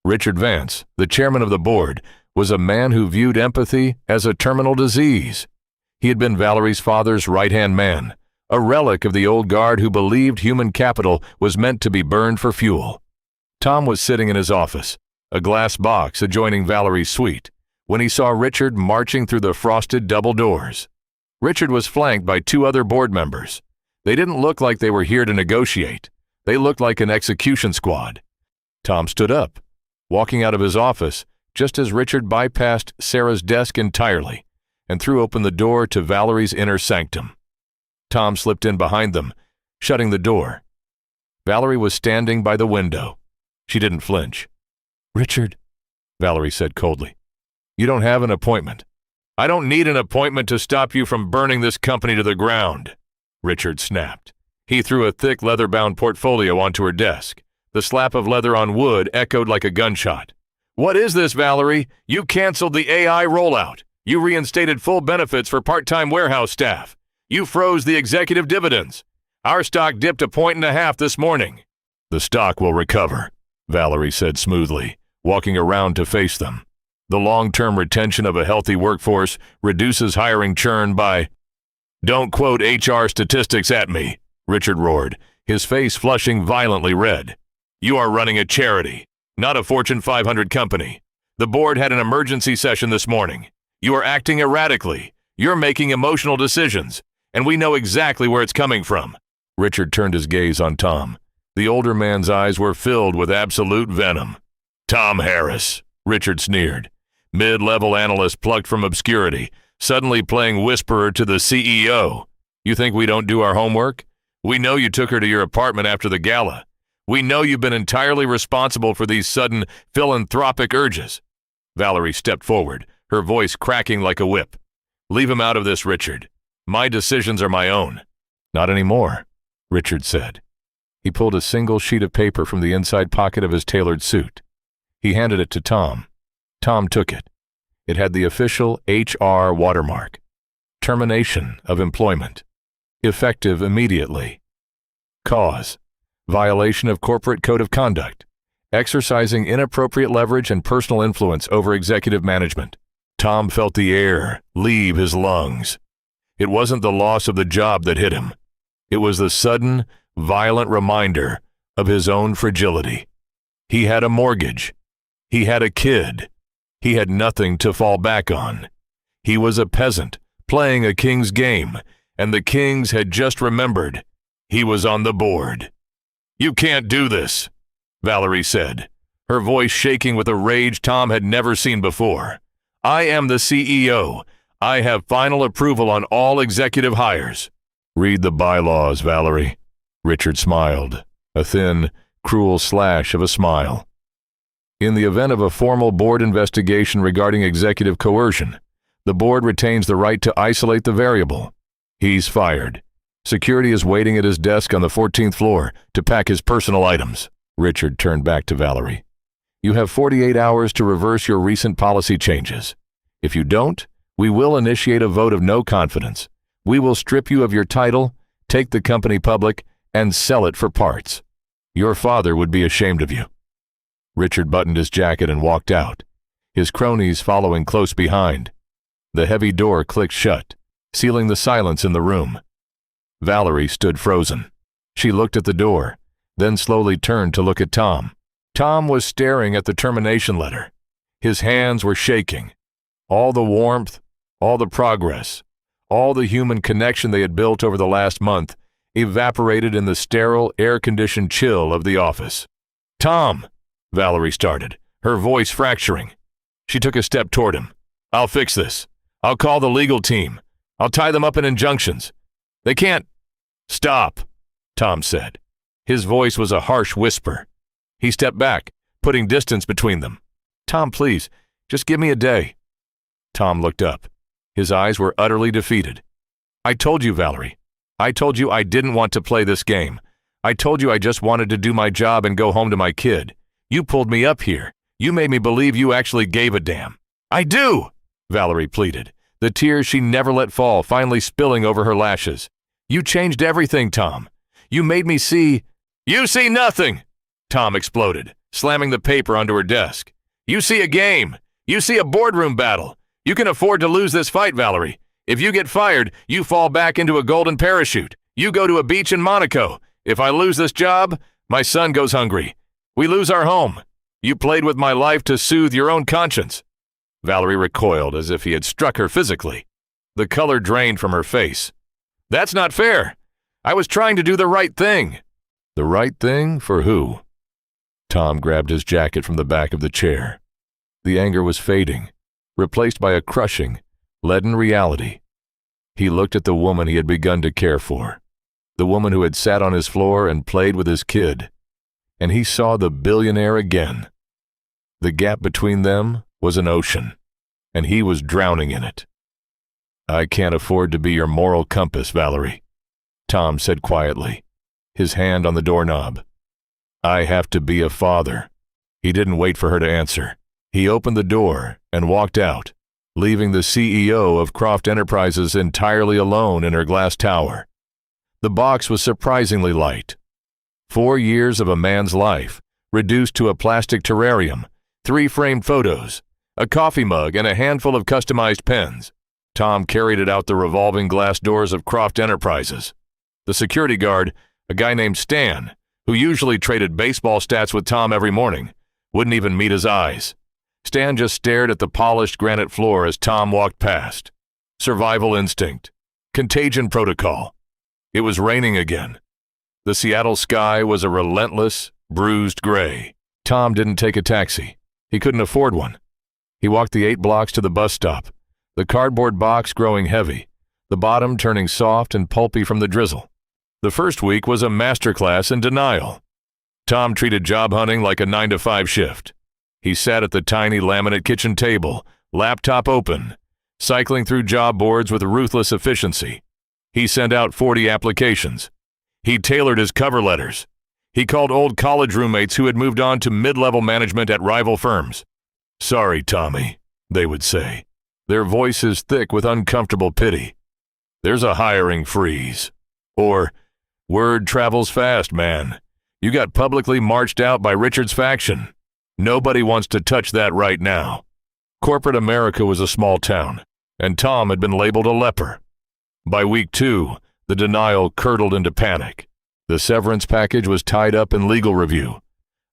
Richard Vance, the chairman of the board, was a man who viewed empathy as a terminal disease. He had been Valerie's father's right-hand man, a relic of the old guard who believed human capital was meant to be burned for fuel. Tom was sitting in his office, a glass box adjoining Valerie's suite, when he saw Richard marching through the frosted double doors. Richard was flanked by 2 other board members. They didn't look like they were here to negotiate. They looked like an execution squad. Tom stood up, walking out of his office just as Richard bypassed Sarah's desk entirely and threw open the door to Valerie's inner sanctum. Tom slipped in behind them, shutting the door. Valerie was standing by the window. She didn't flinch. "Richard," Valerie said coldly, You don't have an appointment. I don't need an appointment to stop you from burning this company to the ground, Richard snapped. He threw a thick leather-bound portfolio onto her desk. The slap of leather on wood echoed like a gunshot. What is this, Valerie? You canceled the AI rollout. You reinstated full benefits for part-time warehouse staff. You froze the executive dividends. Our stock dipped 1.5 points this morning. The stock will recover, Valerie said smoothly, walking around to face them. The long-term retention of a healthy workforce reduces hiring churn by... Don't quote HR statistics at me, Richard roared, his face flushing violently red. You are running a charity, not a Fortune 500 company. The board had an emergency session this morning. You are acting erratically. You're making emotional decisions, and we know exactly where it's coming from. Richard turned his gaze on Tom. The older man's eyes were filled with absolute venom. Tom Harris, Richard sneered. Mid-level analyst plucked from obscurity, suddenly playing whisperer to the CEO. You think we don't do our homework? We know you took her to your apartment after the gala. We know you've been entirely responsible for these sudden philanthropic urges. Valerie stepped forward, her voice cracking like a whip. Leave him out of this, Richard. My decisions are my own. Not anymore, Richard said. He pulled a single sheet of paper from the inside pocket of his tailored suit. He handed it to Tom. Tom took it. It had the official HR watermark. Termination of employment. Effective immediately. Cause: violation of corporate code of conduct. Exercising inappropriate leverage and personal influence over executive management. Tom felt the air leave his lungs. It wasn't the loss of the job that hit him. It was the sudden, violent reminder of his own fragility. He had a mortgage. He had a kid. He had nothing to fall back on. He was a peasant playing a king's game, and the kings had just remembered he was on the board. You can't do this, Valerie said, her voice shaking with a rage Tom had never seen before. I am the CEO. I have final approval on all executive hires. Read the bylaws, Valerie. Richard smiled, a thin, cruel slash of a smile. In the event of a formal board investigation regarding executive coercion, the board retains the right to isolate the variable. He's fired. Security is waiting at his desk on the 14th floor to pack his personal items. Richard turned back to Valerie. You have 48 hours to reverse your recent policy changes. If you don't, we will initiate a vote of no confidence. We will strip you of your title, take the company public, and sell it for parts. Your father would be ashamed of you. Richard buttoned his jacket and walked out, his cronies following close behind. The heavy door clicked shut, sealing the silence in the room. Valerie stood frozen. She looked at the door, then slowly turned to look at Tom. Tom was staring at the termination letter. His hands were shaking. All the warmth, all the progress, all the human connection they had built over the last month evaporated in the sterile, air-conditioned chill of the office. Tom! Valerie started, her voice fracturing. She took a step toward him. I'll fix this. I'll call the legal team. I'll tie them up in injunctions. They can't... Stop, Tom said. His voice was a harsh whisper. He stepped back, putting distance between them. Tom, please, just give me a day. Tom looked up. His eyes were utterly defeated. I told you, Valerie. I told you I didn't want to play this game. I told you I just wanted to do my job and go home to my kid. You pulled me up here. You made me believe you actually gave a damn. I do, Valerie pleaded, the tears she never let fall finally spilling over her lashes. You changed everything, Tom. You made me see... You see nothing, Tom exploded, slamming the paper onto her desk. You see a game. You see a boardroom battle. You can afford to lose this fight, Valerie. If you get fired, you fall back into a golden parachute. You go to a beach in Monaco. If I lose this job, my son goes hungry. We lose our home. You played with my life to soothe your own conscience. Valerie recoiled as if he had struck her physically. The color drained from her face. That's not fair. I was trying to do the right thing. The right thing for who? Tom grabbed his jacket from the back of the chair. The anger was fading, replaced by a crushing, leaden reality. He looked at the woman he had begun to care for, the woman who had sat on his floor and played with his kid, and he saw the billionaire again. The gap between them was an ocean. and he was drowning in it. "I can't afford to be your moral compass, Valerie," Tom said quietly, his hand on the doorknob. "I have to be a father." He didn't wait for her to answer. He opened the door and walked out, leaving the CEO of Croft Enterprises entirely alone in her glass tower. The box was surprisingly light. 4 years of a man's life, reduced to a plastic terrarium, 3 framed photos, a coffee mug, and a handful of customized pens. Tom carried it out the revolving glass doors of Croft Enterprises. The security guard, a guy named Stan, who usually traded baseball stats with Tom every morning, wouldn't even meet his eyes. Stan just stared at the polished granite floor as Tom walked past. Survival instinct. Contagion protocol. It was raining again. The Seattle sky was a relentless, bruised gray. Tom didn't take a taxi. He couldn't afford one. He walked the 8 blocks to the bus stop, the cardboard box growing heavy, the bottom turning soft and pulpy from the drizzle. The first week was a masterclass in denial. Tom treated job hunting like a 9-to-5 shift. He sat at the tiny laminate kitchen table, laptop open, cycling through job boards with ruthless efficiency. He sent out 40 applications. He tailored his cover letters. He called old college roommates who had moved on to mid-level management at rival firms. "Sorry, Tommy," they would say, their voices thick with uncomfortable pity. "There's a hiring freeze." Or, "Word travels fast, man. You got publicly marched out by Richard's faction. Nobody wants to touch that right now." Corporate America was a small town, and Tom had been labeled a leper. By week 2, the denial curdled into panic. The severance package was tied up in legal review,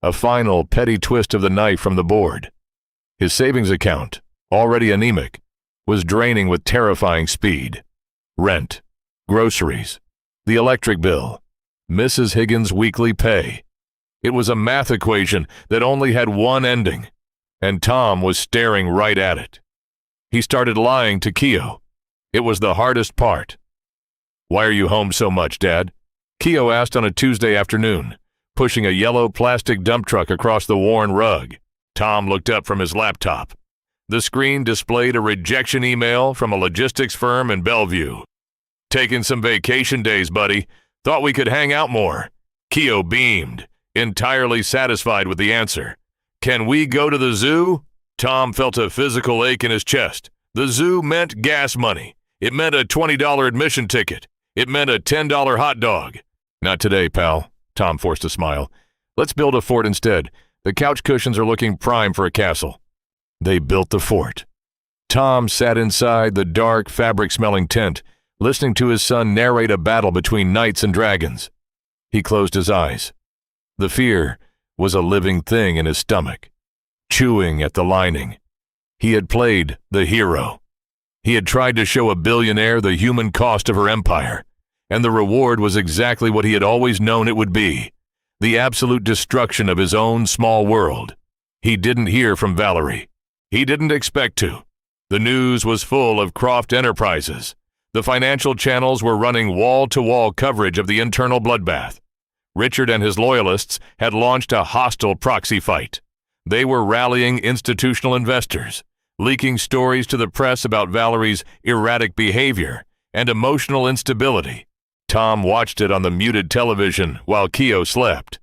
a final petty twist of the knife from the board. His savings account, already anemic, was draining with terrifying speed. Rent, groceries, the electric bill, Mrs. Higgins' weekly pay. It was a math equation that only had one ending, and Tom was staring right at it. He started lying to Keo. It was the hardest part. "Why are you home so much, Dad?" Keo asked on a Tuesday afternoon, pushing a yellow plastic dump truck across the worn rug. Tom looked up from his laptop. The screen displayed a rejection email from a logistics firm in Bellevue. "Taking some vacation days, buddy. Thought we could hang out more." Keo beamed, entirely satisfied with the answer. "Can we go to the zoo?" Tom felt a physical ache in his chest. The zoo meant gas money. It meant a $20 admission ticket. It meant a $10 hot dog. "Not today, pal." Tom forced a smile. "Let's build a fort instead. The couch cushions are looking prime for a castle." They built the fort. Tom sat inside the dark, fabric-smelling tent, listening to his son narrate a battle between knights and dragons. He closed his eyes. The fear was a living thing in his stomach, chewing at the lining. He had played the hero. He had tried to show a billionaire the human cost of her empire, and the reward was exactly what he had always known it would be, the absolute destruction of his own small world. He didn't hear from Valerie. He didn't expect to. The news was full of Croft Enterprises. The financial channels were running wall-to-wall coverage of the internal bloodbath. Richard and his loyalists had launched a hostile proxy fight. They were rallying institutional investors, leaking stories to the press about Valerie's erratic behavior and emotional instability. Tom watched it on the muted television while Keo slept.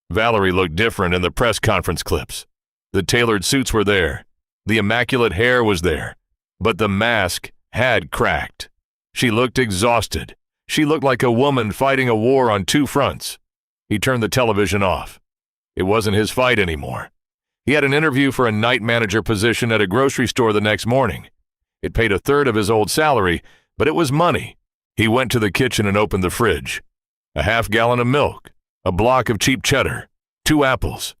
Valerie looked different in the press conference clips. The tailored suits were there. The immaculate hair was there. But the mask had cracked. She looked exhausted. She looked like a woman fighting a war on 2 fronts. He turned the television off. It wasn't his fight anymore. He had an interview for a night manager position at a grocery store the next morning. It paid 1/3 of his old salary, but it was money. He went to the kitchen and opened the fridge. A half-gallon of milk, a block of cheap cheddar, 2 apples.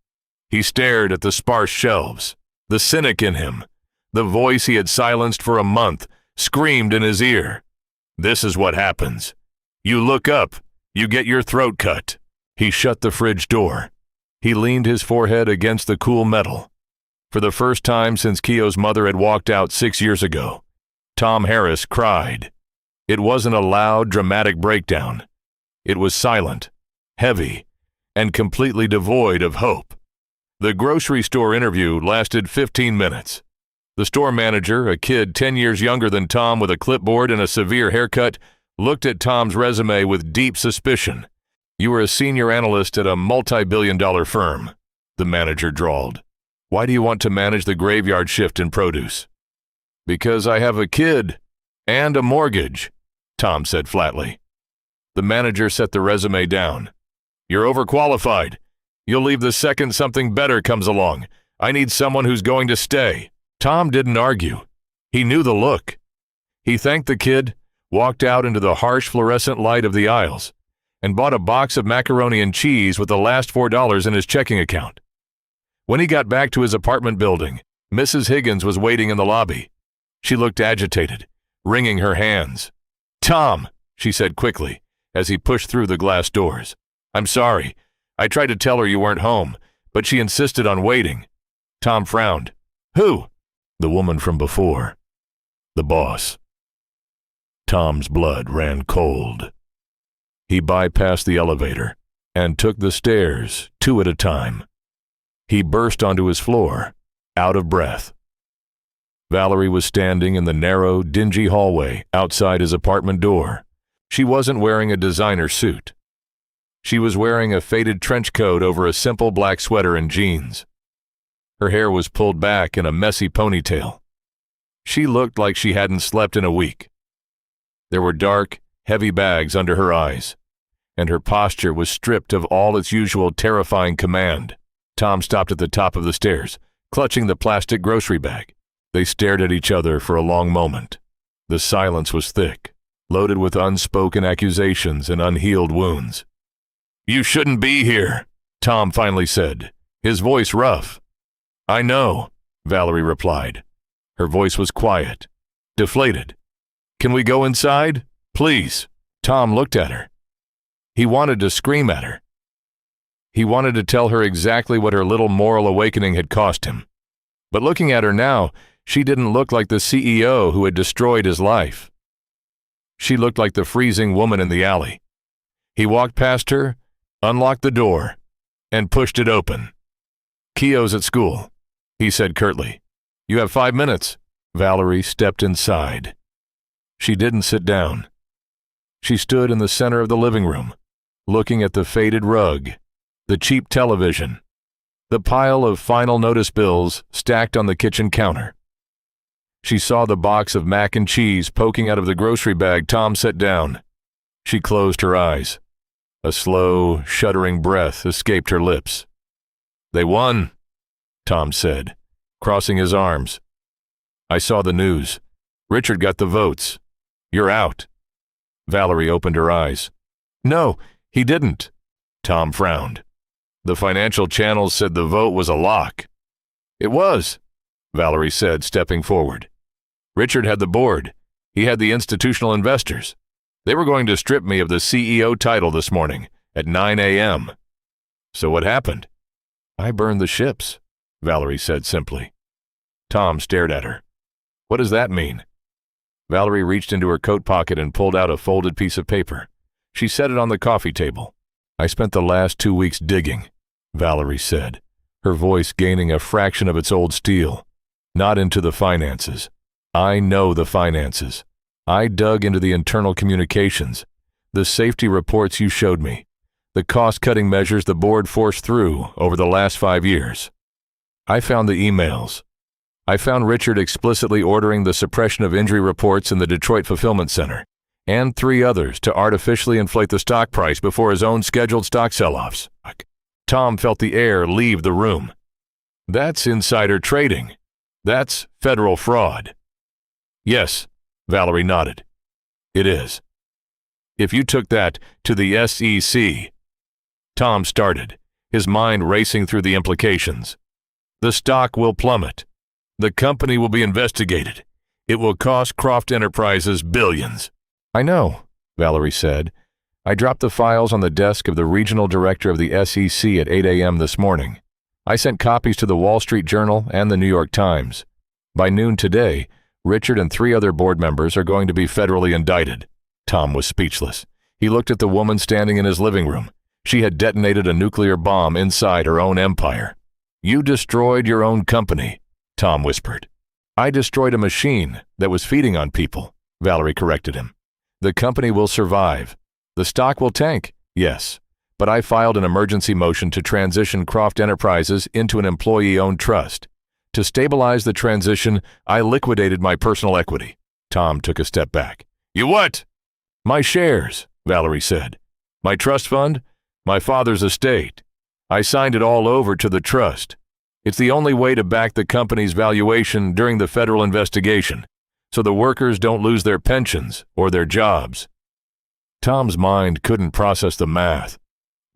He stared at the sparse shelves. The cynic in him, the voice he had silenced for a month, screamed in his ear. This is what happens. You look up, you get your throat cut. He shut the fridge door. He leaned his forehead against the cool metal. For the first time since Keo's mother had walked out 6 years ago, Tom Harris cried. It wasn't a loud, dramatic breakdown. It was silent, heavy, and completely devoid of hope. The grocery store interview lasted 15 minutes. The store manager, a kid 10 years younger than Tom with a clipboard and a severe haircut, looked at Tom's resume with deep suspicion. "You were a senior analyst at a multi-billion-dollar firm," the manager drawled. "Why do you want to manage the graveyard shift in produce?" "Because I have a kid and a mortgage," Tom said flatly. The manager set the resume down. "You're overqualified. You'll leave the second something better comes along. I need someone who's going to stay." Tom didn't argue. He knew the look. He thanked the kid, walked out into the harsh fluorescent light of the aisles, and bought a box of macaroni and cheese with the last $4 in his checking account. When he got back to his apartment building, Mrs. Higgins was waiting in the lobby. She looked agitated, wringing her hands. "Tom," she said quickly, as he pushed through the glass doors. "I'm sorry. I tried to tell her you weren't home, but she insisted on waiting." Tom frowned. "Who?" "The woman from before. The boss." Tom's blood ran cold. He bypassed the elevator and took the stairs, 2 at a time. He burst onto his floor, out of breath. Valerie was standing in the narrow, dingy hallway outside his apartment door. She wasn't wearing a designer suit. She was wearing a faded trench coat over a simple black sweater and jeans. Her hair was pulled back in a messy ponytail. She looked like she hadn't slept in a week. There were dark, heavy bags under her eyes, and her posture was stripped of all its usual terrifying command. Tom stopped at the top of the stairs, clutching the plastic grocery bag. They stared at each other for a long moment. The silence was thick, loaded with unspoken accusations and unhealed wounds. "You shouldn't be here," Tom finally said, his voice rough. "I know," Valerie replied. Her voice was quiet, deflated. "Can we go inside? Please." Tom looked at her. He wanted to scream at her. He wanted to tell her exactly what her little moral awakening had cost him. But looking at her now, she didn't look like the CEO who had destroyed his life. She looked like the freezing woman in the alley. He walked past her, unlocked the door, and pushed it open. "Keo's at school," he said curtly. "You have 5 minutes." Valerie stepped inside. She didn't sit down. She stood in the center of the living room, looking at the faded rug, the cheap television, the pile of final notice bills stacked on the kitchen counter. She saw the box of mac and cheese poking out of the grocery bag Tom set down. She closed her eyes. A slow, shuddering breath escaped her lips. "They won," Tom said, crossing his arms. "I saw the news. Richard got the votes. You're out." Valerie opened her eyes. "No, he didn't." Tom frowned. "The financial channels said the vote was a lock." "It was," Valerie said, stepping forward. "Richard had the board. He had the institutional investors. They were going to strip me of the CEO title this morning at 9 a.m. So what happened?" "I burned the ships," Valerie said simply. Tom stared at her. "What does that mean?" Valerie reached into her coat pocket and pulled out a folded piece of paper. She set it on the coffee table. "I spent the last 2 weeks digging," Valerie said, her voice gaining a fraction of its old steel. "Not into the finances. I know the finances. I dug into the internal communications, the safety reports you showed me, the cost-cutting measures the board forced through over the last 5 years. I found the emails. I found Richard explicitly ordering the suppression of injury reports in the Detroit Fulfillment Center, and 3 others to artificially inflate the stock price before his own scheduled stock sell-offs." Tom felt the air leave the room. "That's insider trading. That's federal fraud." "Yes," Valerie nodded. "It is." "If you took that to the SEC..." Tom started, his mind racing through the implications. "The stock will plummet. The company will be investigated. It will cost Croft Enterprises billions." "I know," Valerie said. "I dropped the files on the desk of the regional director of the SEC at 8 a.m. this morning. I sent copies to the Wall Street Journal and the New York Times. By noon today, Richard and 3 other board members are going to be federally indicted." Tom was speechless. He looked at the woman standing in his living room. She had detonated a nuclear bomb inside her own empire. "You destroyed your own company," Tom whispered. I destroyed a machine that was feeding on people, Valerie corrected him. The company will survive. The stock will tank, yes, but I filed an emergency motion to transition Croft Enterprises into an employee-owned trust. To stabilize the transition, I liquidated my personal equity. Tom took a step back. You what? My shares, Valerie said. My trust fund? My father's estate. I signed it all over to the trust. It's the only way to back the company's valuation during the federal investigation, so the workers don't lose their pensions or their jobs. Tom's mind couldn't process the math.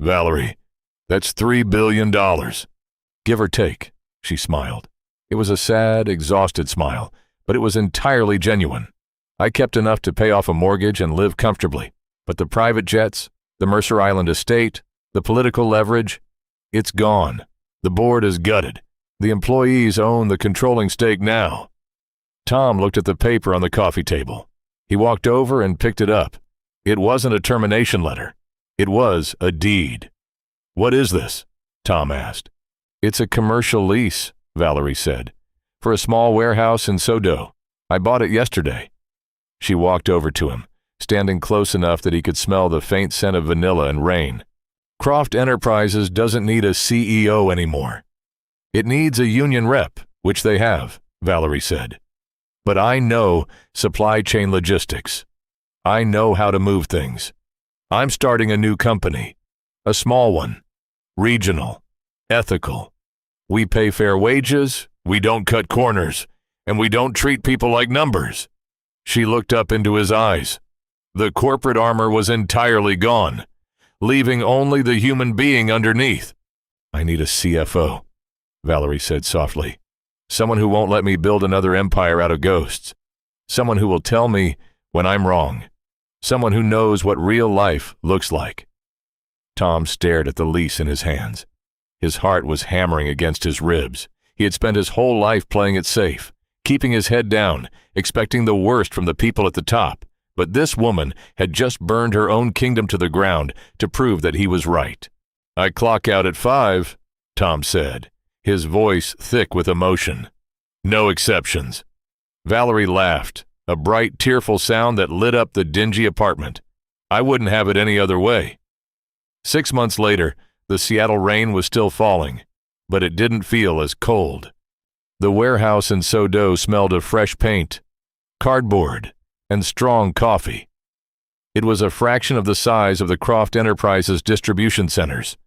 Valerie, that's $3 billion. Give or take, she smiled. It was a sad, exhausted smile, but it was entirely genuine. I kept enough to pay off a mortgage and live comfortably, but the private jets, the Mercer Island estate, the political leverage, it's gone. The board is gutted. The employees own the controlling stake now. Tom looked at the paper on the coffee table. He walked over and picked it up. It wasn't a termination letter. It was a deed. What is this? Tom asked. It's a commercial lease, Valerie said, for a small warehouse in Sodo. I bought it yesterday. She walked over to him, standing close enough that he could smell the faint scent of vanilla and rain. Croft Enterprises doesn't need a CEO anymore. It needs a union rep, which they have, Valerie said. But I know supply chain logistics. I know how to move things. I'm starting a new company, a small one, regional, ethical. We pay fair wages, we don't cut corners, and we don't treat people like numbers. She looked up into his eyes. The corporate armor was entirely gone, leaving only the human being underneath. I need a CFO, Valerie said softly. Someone who won't let me build another empire out of ghosts. Someone who will tell me when I'm wrong. Someone who knows what real life looks like. Tom stared at the lease in his hands. His heart was hammering against his ribs. He had spent his whole life playing it safe, keeping his head down, expecting the worst from the people at the top. But this woman had just burned her own kingdom to the ground to prove that he was right. I clock out at 5, Tom said, his voice thick with emotion. No exceptions. Valerie laughed, a bright, tearful sound that lit up the dingy apartment. I wouldn't have it any other way. 6 months later, the Seattle rain was still falling, but it didn't feel as cold. The warehouse in Sodo smelled of fresh paint, cardboard, and strong coffee. It was a fraction of the size of the Croft Enterprises distribution centers.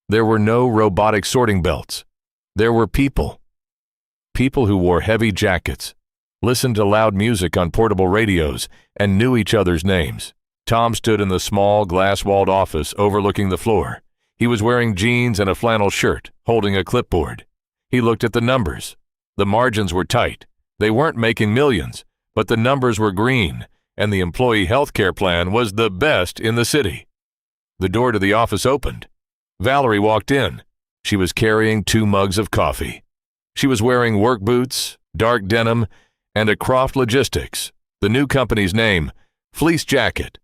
There were no robotic sorting belts. There were people. People who wore heavy jackets, listened to loud music on portable radios, and knew each other's names. Tom stood in the small, glass-walled office overlooking the floor. He was wearing jeans and a flannel shirt, holding a clipboard. He looked at the numbers. The margins were tight. They weren't making millions, but the numbers were green, and the employee health care plan was the best in the city. The door to the office opened. Valerie walked in. She was carrying 2 mugs of coffee. She was wearing work boots, dark denim, and a Croft Logistics, the new company's name, fleece jacket.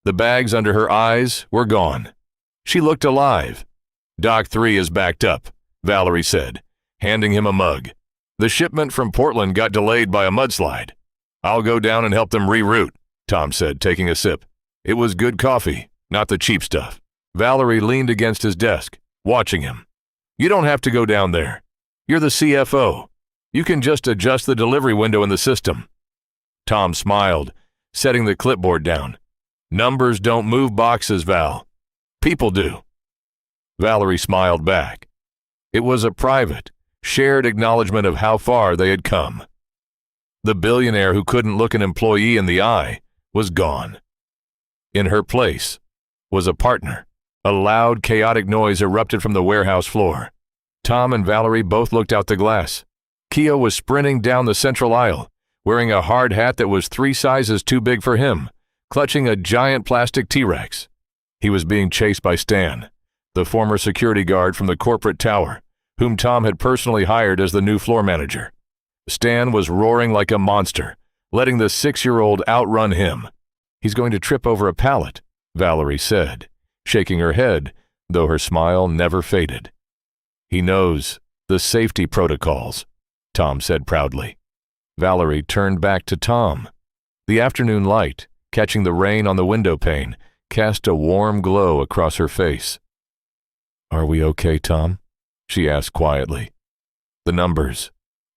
The bags under her eyes were gone. She looked alive. Dock 3 is backed up, Valerie said, handing him a mug. The shipment from Portland got delayed by a mudslide. I'll go down and help them reroute, Tom said, taking a sip. It was good coffee, not the cheap stuff. Valerie leaned against his desk, watching him. You don't have to go down there. You're the CFO. You can just adjust the delivery window in the system. Tom smiled, setting the clipboard down. Numbers don't move boxes, Val. People do. Valerie smiled back. It was a private, shared acknowledgement of how far they had come. The billionaire who couldn't look an employee in the eye was gone. In her place was a partner. A loud, chaotic noise erupted from the warehouse floor. Tom and Valerie both looked out the glass. Keo was sprinting down the central aisle, wearing a hard hat that was 3 sizes too big for him, clutching a giant plastic T-Rex. He was being chased by Stan, the former security guard from the corporate tower, whom Tom had personally hired as the new floor manager. Stan was roaring like a monster, letting the 6-year-old outrun him. He's going to trip over a pallet, Valerie said, shaking her head, though her smile never faded. He knows the safety protocols, Tom said proudly. Valerie turned back to Tom. The afternoon light, catching the rain on the window pane, cast a warm glow across her face. "Are we okay, Tom?" she asked quietly. "The numbers.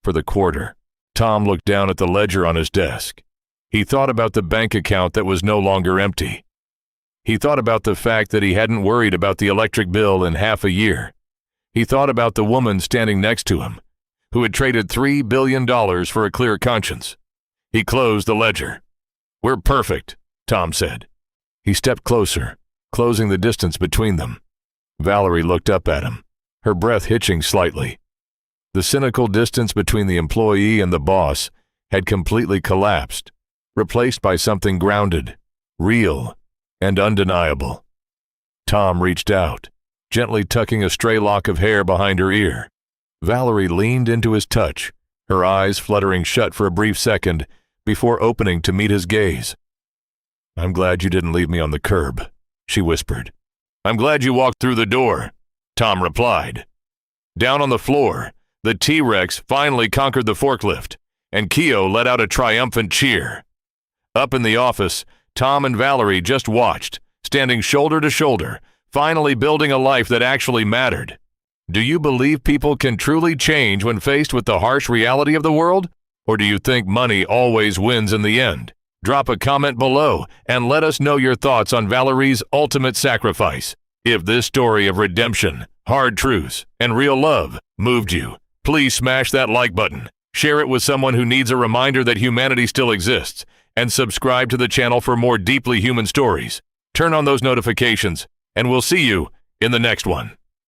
For the quarter." Tom looked down at the ledger on his desk. He thought about the bank account that was no longer empty. He thought about the fact that he hadn't worried about the electric bill in half a year. He thought about the woman standing next to him, who had traded $3 billion for a clear conscience. He closed the ledger. "We're perfect," Tom said. He stepped closer, closing the distance between them. Valerie looked up at him, her breath hitching slightly. The cynical distance between the employee and the boss had completely collapsed, replaced by something grounded, real, and undeniable. Tom reached out, gently tucking a stray lock of hair behind her ear. Valerie leaned into his touch, her eyes fluttering shut for a brief second before opening to meet his gaze. "I'm glad you didn't leave me on the curb," she whispered. "I'm glad you walked through the door," Tom replied. Down on the floor, the T-Rex finally conquered the forklift, and Keo let out a triumphant cheer. Up in the office, Tom and Valerie just watched, standing shoulder to shoulder, finally building a life that actually mattered. Do you believe people can truly change when faced with the harsh reality of the world? Or do you think money always wins in the end? Drop a comment below and let us know your thoughts on Valerie's ultimate sacrifice. If this story of redemption, hard truths, and real love moved you, please smash that like button, share it with someone who needs a reminder that humanity still exists, and subscribe to the channel for more deeply human stories. Turn on those notifications, and we'll see you in the next one.